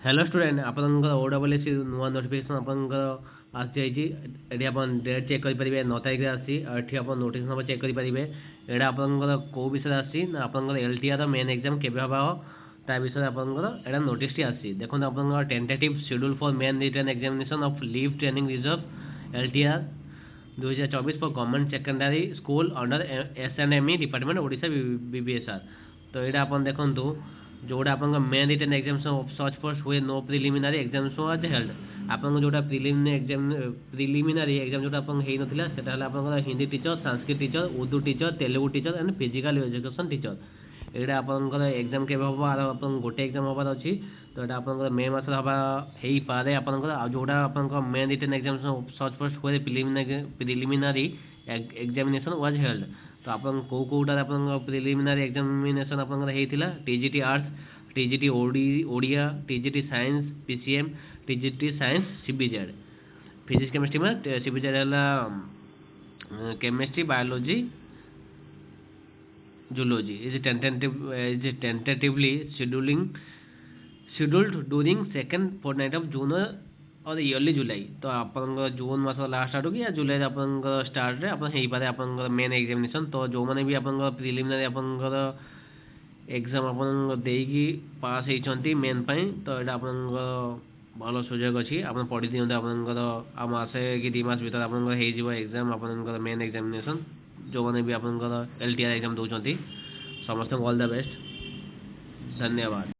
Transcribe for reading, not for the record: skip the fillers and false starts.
Hello student आपनकर ओडब्ल्यूएस नुआ notification आपनकर आसी जाइए एटी आपन डेट चेक कर परिबे 9 तारिख रे आसी एठी आपन नोटिस नंबर चेक कर परिबे एडा आपनकर को विषय आसी ना आपनकर एलटीआर मेन एग्जाम केबे हबा हो ता विषय आपनकर एडा नोटिस टी आसी देखो आपनकर tentative schedule for main written examination of leave training reserve LTR 2024 for government secondary school under SNME department Odisha BBSR तो एडा आपन देखंतु जोड़ा आपन main written examination of such post where no preliminary examination was held आपन जोड़ा preliminary exam जोड़ा आपन हेई नथिला सेटा हला आपन Hindi teacher Sanskrit teacher Urdu teacher Telugu teacher and physical education teacher एडा आपन एग्जाम केबे हबो आ आपन गोटे एग्जाम हबार अछि तो एडा आपन मे मास हबा हेई पारे आपन जोड़ा आपन main written examination of such post where preliminary examination was held तो आपन को कोटा आपन प्रिलिमिनारी एग्जामिनेशन आपन हेइतिला TGT arts TGT Odia TGT science PCM TGT science CBZ physics chemistry में सीबीजेड हला chemistry biology zoology is tentatively scheduled during second fortnight of June और इयरली जुलाई तो आपन जून मास लास्ट आड़ या जुलाई आपन स्टार्ट रे आपन हेई पारे आपन मेन एग्जामिनेशन तो जो माने भी आपन प्रिलिमिनरी आपन एग्जाम आपन देकी पास हेइचंती मेन पई तो एटा आपन भलो सुयोग अछि आपन पढि दियंते आपन आ मासे कि 2 मास भीतर आपन हेइ जिवो एग्जाम आपन मेन एग्जामिनेशन जो माने भी आपन एलटीआर एग्जाम दोचंती समस्त ऑल द बेस्ट धन्यवाद।